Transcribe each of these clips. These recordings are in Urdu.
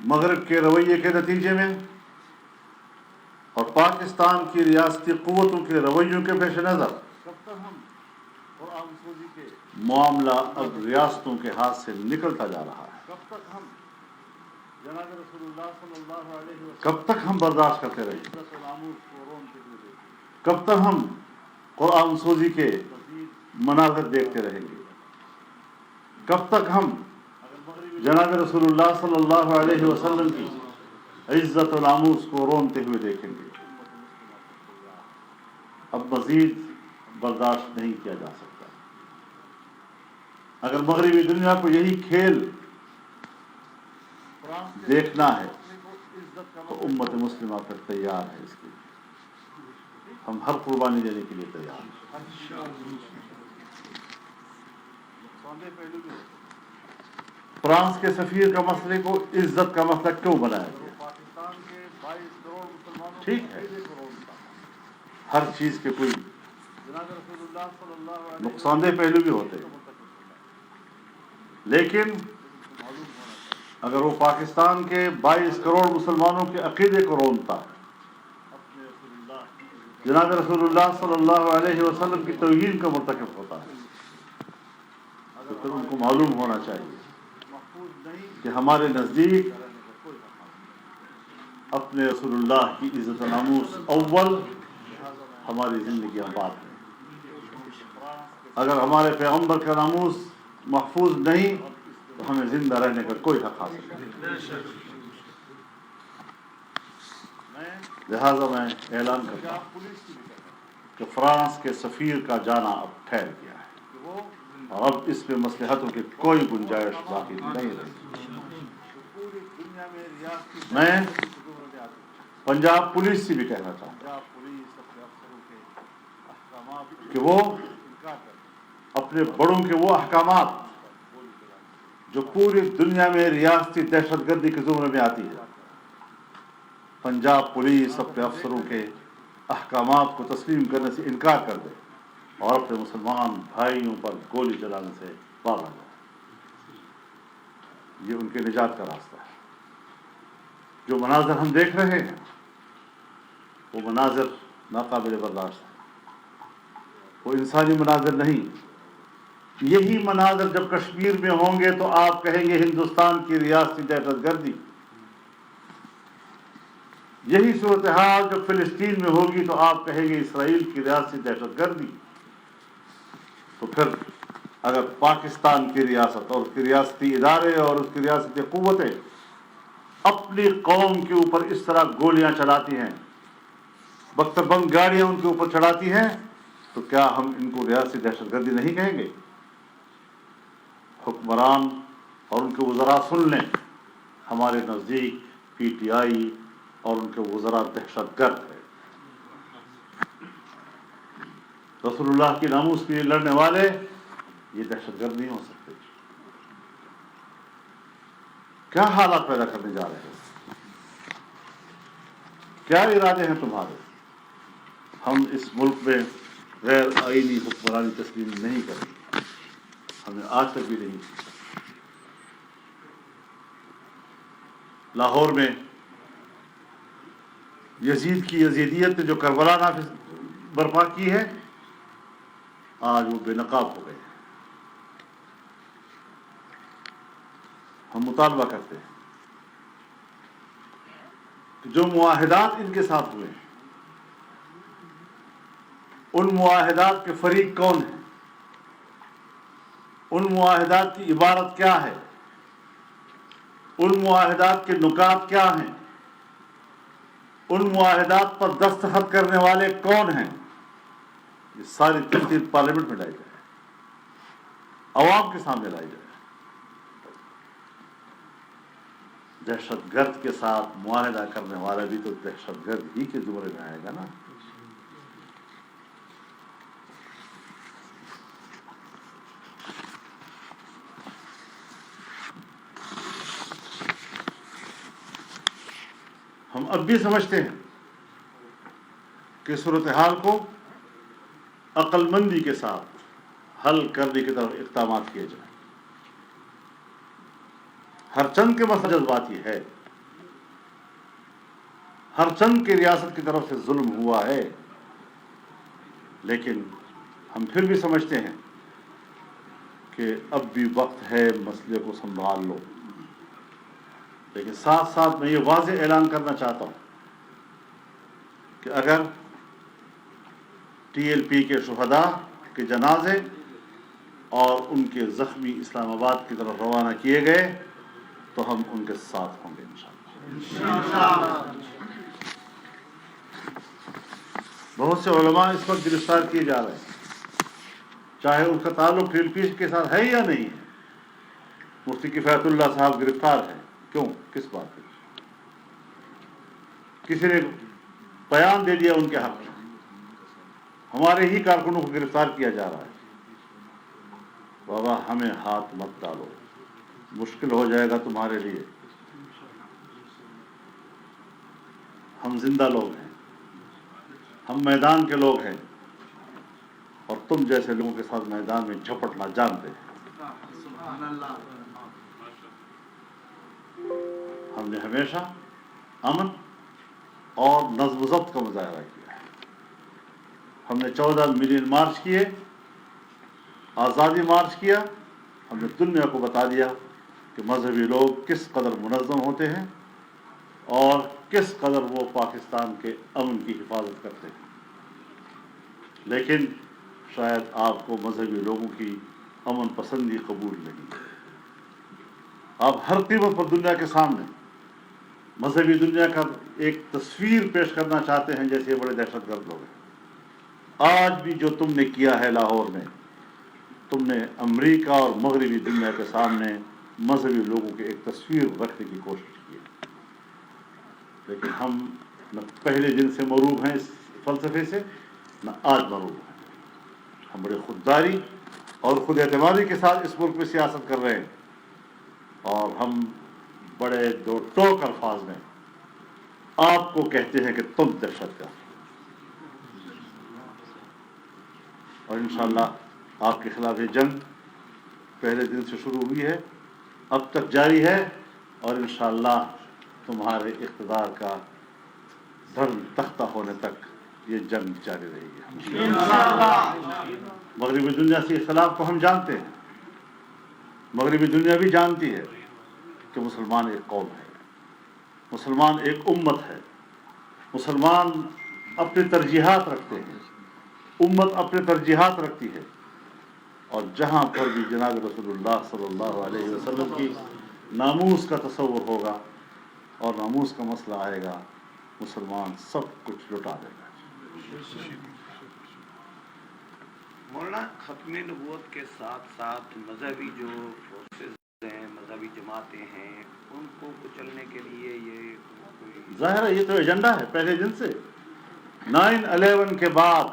مغرب کے رویے کے نتیجے میں اور پاکستان کی ریاستی قوتوں کے رویوں کے پیش نظر معاملہ اب ریاستوں کے ہاتھ سے نکلتا جا رہا ہے۔ کب تک ہم برداشت کرتے رہیں گے؟ کب تک ہم قرآن سوزی کے مناظر دیکھتے رہیں گے؟ کب تک ہم جناب رسول اللہ صلی اللہ علیہ وسلم کی عزت و ناموس کو رونتے ہوئے دیکھیں گے؟ اب مزید برداشت نہیں کیا جا سکتا۔ اگر مغربی دنیا کو یہی کھیل دیکھنا ہے تو امت مسلمہ پر تیار ہے، اس کے لیے ہم ہر قربانی دینے کے لیے تیار ہیں۔ فرانس کے سفیر کا مسئلے کو عزت کا مسئلہ کیوں بنایا گیا؟ ٹھیک ہے، ہر چیز کے کوئی نقصان دہ پہلو بھی ہوتے ہیں، لیکن اگر وہ پاکستان کے 22 کروڑ مسلمانوں کے عقیدے کو رونتا، جناب رسول اللہ صلی اللہ علیہ وسلم کی توہین کا مرتکب ہوتا ہے، تو پھر ان کو معلوم ہونا چاہیے کہ ہمارے نزدیک اپنے رسول اللہ کی عزت و ناموس اول، ہماری زندگیاں بعد میں۔ اگر ہمارے پیغمبر کا ناموس محفوظ نہیں تو ہمیں زندہ رہنے کا کوئی حق حاصل نہیں۔ لہذا میں اعلان کرتا ہوں کہ فرانس کے سفیر کا جانا اب ٹھہر گیا ہے اور اب اس میں مصلحتوں کی کوئی گنجائش باقی نہیں رہی۔ میں پنجاب پولیس سے بھی کہنا چاہتا ہوں کہ وہ اپنے بڑوں کے وہ احکامات جو پوری دنیا میں ریاستی دہشت گردی کے زمرے میں آتی ہے، پنجاب پولیس اپنے افسروں کے احکامات کو تسلیم کرنے سے انکار کر دے اور اپنے مسلمان بھائیوں پر گولی چلانے سے باز آ جائے۔ یہ ان کے نجات کا راستہ ہے۔ جو مناظر ہم دیکھ رہے ہیں وہ مناظر ناقابل برداشت ہیں، وہ انسانی مناظر نہیں۔ یہی مناظر جب کشمیر میں ہوں گے تو آپ کہیں گے ہندوستان کی ریاستی دہشت گردی۔ یہی صورتحال جب فلسطین میں ہوگی تو آپ کہیں گے اسرائیل کی ریاستی دہشت گردی۔ تو پھر اگر پاکستان کی ریاست اور اس کے ریاستی ادارے اور اس کی ریاستی قوتیں اپنی قوم کے اوپر اس طرح گولیاں چلاتی ہیں، بختر بم گاڑیاں ان کے اوپر چڑھاتی ہیں، تو کیا ہم ان کو ریاستی دہشت گردی نہیں کہیں گے؟ حکمران اور ان کے وزراء سن لیں، ہمارے نزدیک پی ٹی آئی اور ان کے وزراء دہشت گرد ہے۔ رسول اللہ کی ناموس کے لیے لڑنے والے یہ دہشت گرد نہیں ہو سکتے۔ کیا حالات پیدا کرنے جا رہے ہیں؟ کیا ارادے ہیں تمہارے؟ ہم اس ملک میں غیر آئینی حکمرانی تسلیم نہیں کریں گے، ہمیں آج تک بھی نہیں کی۔ لاہور میں یزید کی یزیدیت نے جو کربلا نافذ برپا کی ہے، آج وہ بے نقاب ہو گئے ہیں۔ ہم مطالبہ کرتے ہیں کہ جو معاہدات ان کے ساتھ ہوئے ہیں، ان معاہدات کے فریق کون ہیں؟ ان معاہدات کی عبارت کیا ہے؟ ان معاہدات کے نکات کیا ہیں؟ ان معاہدات پر دستخط کرنے والے کون ہیں؟ یہ ساری تفصیل پارلیمنٹ میں لائی جائے، عوام کے سامنے لائی جائے۔ دہشت گرد کے ساتھ معاہدہ کرنے والا بھی تو دہشت گرد ہی کے زمرے میں آئے گا نا۔ ہم اب بھی سمجھتے ہیں کہ صورتحال کو عقل مندی کے ساتھ حل کرنے کی طرف اقدامات کیے جائیں۔ ہر چند کے مسئلہ جذباتی ہے، ہر چند کی ریاست کی طرف سے ظلم ہوا ہے، لیکن ہم پھر بھی سمجھتے ہیں کہ اب بھی وقت ہے، مسئلے کو سنبھال لو۔ لیکن ساتھ ساتھ میں یہ واضح اعلان کرنا چاہتا ہوں کہ اگر ٹی ایل پی کے شہداء کے جنازے اور ان کے زخمی اسلام آباد کی طرف روانہ کیے گئے تو ہم ان کے ساتھ ہوں گے انشاءاللہ۔ بہت سے علماء اس وقت گرفتار کیے جا رہے ہیں، چاہے ان کا تعلق ٹی ایل پی کے ساتھ ہے یا نہیں ہے۔ مفتی کفایت اللہ صاحب گرفتار ہیں، کیوں؟ کس بات پہ؟ کسی نے بیان دے دیا ان کے حق میں، ہمارے ہی کارکنوں کو گرفتار کیا جا رہا ہے۔ بابا ہمیں ہاتھ مت ڈالو، مشکل ہو جائے گا تمہارے لیے۔ ہم زندہ لوگ ہیں، ہم میدان کے لوگ ہیں، اور تم جیسے لوگوں کے ساتھ میدان میں جھپٹنا جانتے ہیں۔ ہم نے ہمیشہ امن اور نظم و ضبط کا مظاہرہ کیا ہے۔ ہم نے 14 ملین مارچ کیے، آزادی مارچ کیا۔ ہم نے دنیا کو بتا دیا کہ مذہبی لوگ کس قدر منظم ہوتے ہیں اور کس قدر وہ پاکستان کے امن کی حفاظت کرتے ہیں۔ لیکن شاید آپ کو مذہبی لوگوں کی امن پسندی قبول نہیں ہے۔ آپ ہر قیمت پر دنیا کے سامنے مذہبی دنیا کا ایک تصویر پیش کرنا چاہتے ہیں جیسے یہ بڑے دہشت گرد لوگ ہیں۔ آج بھی جو تم نے کیا ہے لاہور میں، تم نے امریکہ اور مغربی دنیا کے سامنے مذہبی لوگوں کی ایک تصویر رکھنے کی کوشش کی ہے۔ لیکن ہم نہ پہلے دن سے مروب ہیں اس فلسفے سے، نہ آج مروب ہیں۔ ہم بڑے خودداری اور خود اعتمادی کے ساتھ اس ملک میں سیاست کر رہے ہیں، اور ہم بڑے دو ٹوک الفاظ میں آپ کو کہتے ہیں کہ تم دہشت گرد، اور انشاءاللہ آپ کے خلاف یہ جنگ پہلے دن سے شروع ہوئی ہے، اب تک جاری ہے، اور انشاءاللہ تمہارے اقتدار کا دھر تختہ ہونے تک یہ جنگ جاری رہے گی انشاءاللہ۔ مغربی دنیا سے اختلاف کو ہم جانتے ہیں، مغربی دنیا بھی جانتی ہے کہ مسلمان ایک قوم ہے، مسلمان ایک امت ہے، مسلمان اپنی ترجیحات رکھتے ہیں، امت اپنے ترجیحات رکھتی ہے، اور جہاں پر بھی جناب رسول اللہ صلی اللہ علیہ وسلم کی ناموس کا تصور ہوگا اور ناموس کا مسئلہ آئے گا، مسلمان سب کچھ لٹا دے گا۔ مولانا، ختم نبوت کے ساتھ ساتھ مذہبی جو فورسز ہیں، مذہبی جماعتیں ہیں، ان کو کچلنے کے لیے یہ کوئی ظاہر ہے، یہ تو ایجنڈا ہے پہلے دن سے۔ 9/11 کے بعد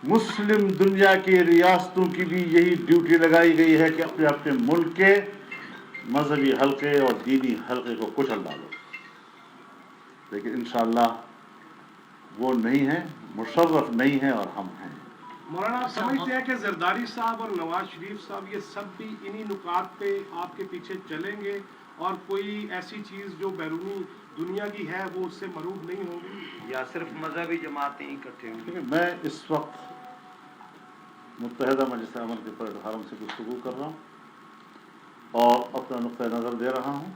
مسلم دنیا کی ریاستوں کی بھی یہی ڈیوٹی لگائی گئی ہے کہ اپنے اپنے ملک کے مذہبی حلقے اور دینی حلقے کو کچل ڈالو، لیکن انشاءاللہ وہ نہیں ہے، مشرف نہیں ہے، اور ہم ہیں۔ مولانا، آپ سمجھتے ہیں کہ زرداری صاحب اور نواز شریف صاحب یہ سب بھی انہی نکات پہ آپ کے پیچھے چلیں گے، اور کوئی ایسی چیز جو بیرونی دنیا کی ہے وہ اس سے مروب نہیں ہوگی، یا صرف مذہبی جماعتیں اکٹھے ہوں گی؟ میں اس وقت متحدہ مجلس امن کے پلیٹفارم سے گفتگو کر رہا ہوں اور اپنا نقطۂ نظر دے رہا ہوں۔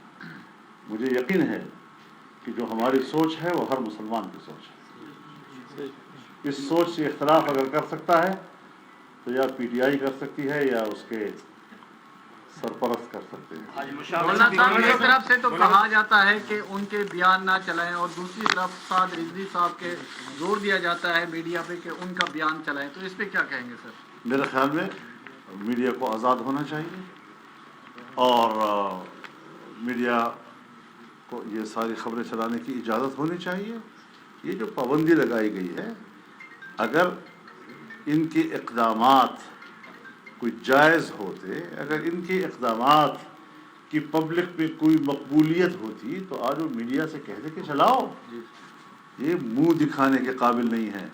مجھے یقین ہے کہ جو ہماری سوچ ہے وہ ہر مسلمان کی سوچ ہے۔ اس سوچ سے اختلاف اگر کر سکتا ہے تو یا پی ٹی آئی کر سکتی ہے یا اس کے سرپرست کر سکتے ہیں۔ مولانا صاحب، ایک طرف سے تو کہا جاتا ہے کہ ان کے بیان نہ چلائیں، اور دوسری طرف سعد رضوی صاحب کے زور دیا جاتا ہے میڈیا پہ کہ ان کا بیان چلائیں، تو اس پہ کیا کہیں گے سر؟ میرے خیال میں میڈیا کو آزاد ہونا چاہیے، اور میڈیا کو یہ ساری خبریں چلانے کی اجازت ہونی چاہیے۔ یہ جو پابندی لگائی گئی ہے، اگر ان کے اقدامات کوئی جائز ہوتے، اگر ان کے اقدامات کی پبلک میں کوئی مقبولیت ہوتی تو آج وہ میڈیا سے کہتے کہ چلاؤ۔ یہ منہ دکھانے کے قابل نہیں ہے،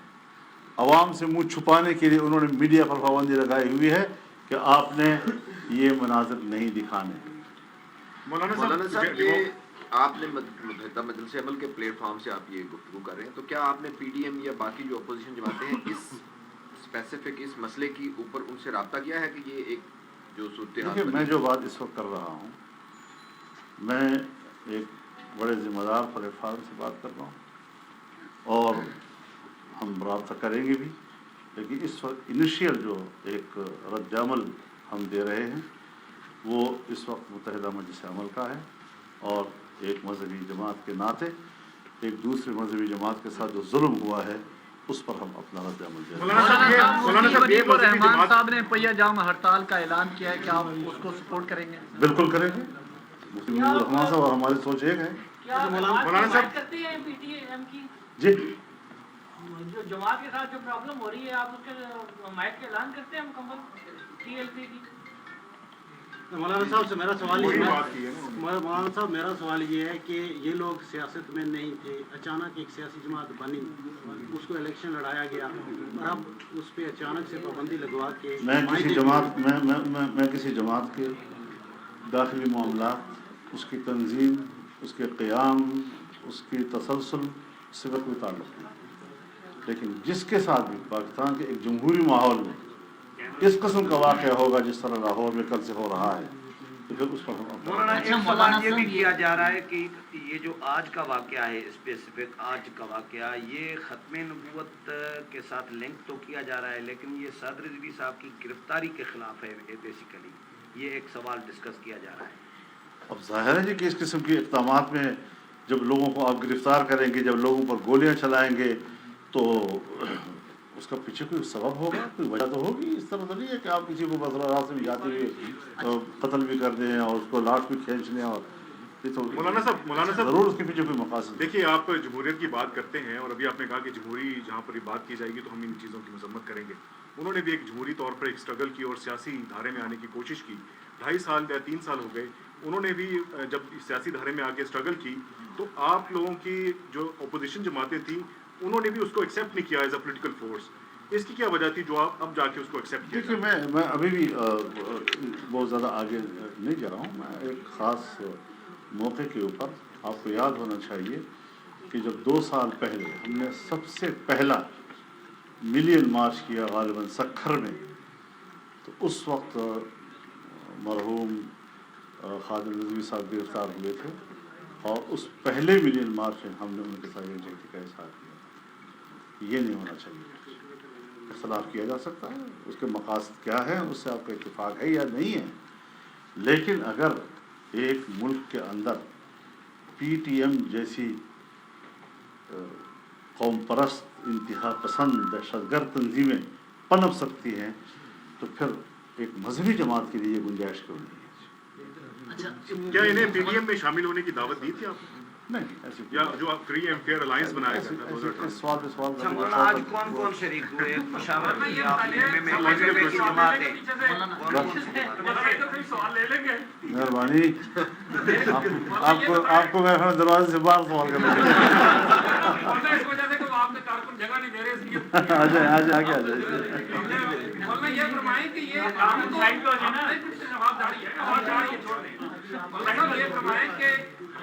عوام سے منہ چھپانے کے لیے انہوں نے میڈیا پر پابندی لگائی ہوئی ہے کہ آپ نے یہ مناظر نہیں دکھانے۔ مولانا صاحب، یہ آپ نے متحدہ مجلس عمل کے پلیٹ فارم سے آپ یہ گفتگو کر رہے ہیں، تو کیا آپ نے پی ڈی ایم یا باقی جو اپوزیشن جماعتیں ہیں اس اسپیسیفک اس مسئلے کی اوپر ان سے رابطہ کیا ہے کہ یہ ایک جو صورتحال دیکھیے میں جو بات اس وقت کر رہا ہوں، میں ایک بڑے ذمہ دار پلیٹ فارم سے بات کر رہا ہوں اور ہم رابطہ کریں گے بھی، لیکن اس وقت انیشیل جو ایک رد عمل ہم دے رہے ہیں وہ اس وقت متحدہ مجلس عمل کا ہے، اور ایک مذہبی جماعت کے ناطے ایک دوسری مذہبی جماعت کے ساتھ جو ظلم ہوا ہے اس پر ہم اپنا رد عمل دے رہے ہیں۔ مولانا صاحب یہ مجیب مذہبی الرحمان جماعت صاحب نے پہیہ جام ہڑتال کا اعلان کیا ہے کہ آپ اس کو سپورٹ کریں گے؟ بالکل کریں گے، مفتی مجیب الرحمان صاحب اور ہماری سوچ ایک ہے۔ مولانا صاحب کرتے ہیں پی ٹی ایم کی جی جو جماعت کے ساتھ جو پرابلم ہو رہی ہے آپ اس کے حمایت کا اعلان کرتے ہیں مکمل ٹی ایل پی کی؟ مولانا صاحب سے میرا سوال یہ وہی ہے، بات کی ہے نا۔ مولانا صاحب میرا سوال یہ ہے کہ یہ لوگ سیاست میں نہیں تھے، اچانک ایک سیاسی جماعت بنی، اس کو الیکشن لڑایا گیا اور اب اس پہ اچانک سے پابندی لگوا کے میں کسی جماعت کے داخلی معاملات، اس کی تنظیم، اس کے قیام، اس کی تسلسل سے کوئی تعلق نہیں، لیکن جس کے ساتھ بھی پاکستان کے ایک جمہوری ماحول میں اس قسم کا واقعہ ہوگا جس طرح لاہور میں کل سے ہو رہا ہے تو پھر اس پر ہم مولانا ایک سوال یہ بھی کیا جا رہا ہے کہ یہ جو آج کا واقعہ ہے، اسپیسیفک آج کا واقعہ، یہ ختم نبوت کے ساتھ لنک تو کیا جا رہا ہے، لیکن یہ سعد رضوی صاحب کی گرفتاری کے خلاف ہے بیسیکلی، یہ ایک سوال ڈسکس کیا جا رہا ہے۔ اب ظاہر ہے جی کہ اس قسم کے اقدامات میں جب لوگوں کو آپ گرفتار کریں گے، جب لوگوں پر گولیاں چلائیں گے تو اس کا پیچھے کوئی سبب ہوگا، کوئی وجہ تو ہوگی۔ اس طرح تو نہیں ہے کہ آپ کسی کو مسئلہ راستے میں جاتے ہوئے قتل بھی کر دیں اور اس کو لاش بھی کھینچ لیں، اور مولانا صاحب ضرور اس کے پیچھے کوئی مقاصد۔ دیکھیے آپ جمہوریت کی بات کرتے ہیں اور ابھی آپ نے کہا کہ جمہوری جہاں پر یہ بات کی جائے گی تو ہم ان چیزوں کی مذمت کریں گے۔ انہوں نے بھی ایک جمہوری طور پر ایک سٹرگل کی اور سیاسی دھارے میں آنے کی کوشش کی، 2.5 سال یا 3 سال ہو گئے، انہوں نے بھی جب سیاسی دھارے میں آ کے سٹرگل کی تو آپ لوگوں کی جو اپوزیشن جماعتیں تھیں انہوں نے بھی اس کو ایکسیپٹ نہیں کیا ایز اے پولیٹیکل فورس، اس کی کیا وجہ تھی جو آپ اب جا کے اس کو ایکسیپٹ کیا؟ دیکھیے میں ابھی بھی بہت زیادہ آگے نہیں جا رہا ہوں، میں ایک خاص موقع کے اوپر آپ کو یاد ہونا چاہیے کہ جب 2 سال پہلے ہم نے سب سے پہلا ملین مارچ کیا غالباً سکھر میں، تو اس وقت مرحوم خادم رضوی صاحب گرفتار ہوئے تھے، اور اس پہلے ملین مارچ میں ہم نے ان کے ساتھ یکجہتی کا اظہار کیا۔ یہ نہیں ہونا چاہیے، اختلاف کیا جا سکتا ہے، اس کے مقاصد کیا ہے، اس سے آپ کا اتفاق ہے یا نہیں ہے، لیکن اگر ایک ملک کے اندر پی ٹی ایم جیسی قوم پرست، انتہا پسند، دہشت گرد تنظیمیں پنپ سکتی ہیں تو پھر ایک مذہبی جماعت کے لیے یہ گنجائش کیوں نہیں ہے؟ کیا انہیں پی ڈی ایم میں شامل ہونے کی دعوت دی تھی آپ نے؟ نہیں ایسی یا جو آپ فری اینڈ فیئر الائنس بنایا گیا تھا 2018 سوال پہ سوال اچھا کرنے مولانا کا آج کون کون شریک ہوئے مشاورت کی آپ نے MMA کی جماعتیں کون کون سی؟ مہربانی آپ کو میرے خیال دروازے سے باہر سوال کرنا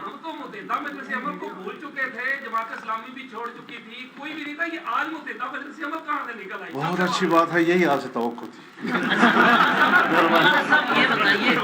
ہم تو متحدہ مجلس عمل کو بھول چکے تھے، جماعت اسلامی بھی چھوڑ چکی تھی، کوئی بھی نہیں تھا، یہ آج متحدہ مجلس عمل کہاں سے نکل آئی؟ بہت اچھی بات ہے، یہی آپ سے توقع تھی۔ یہ بتائیے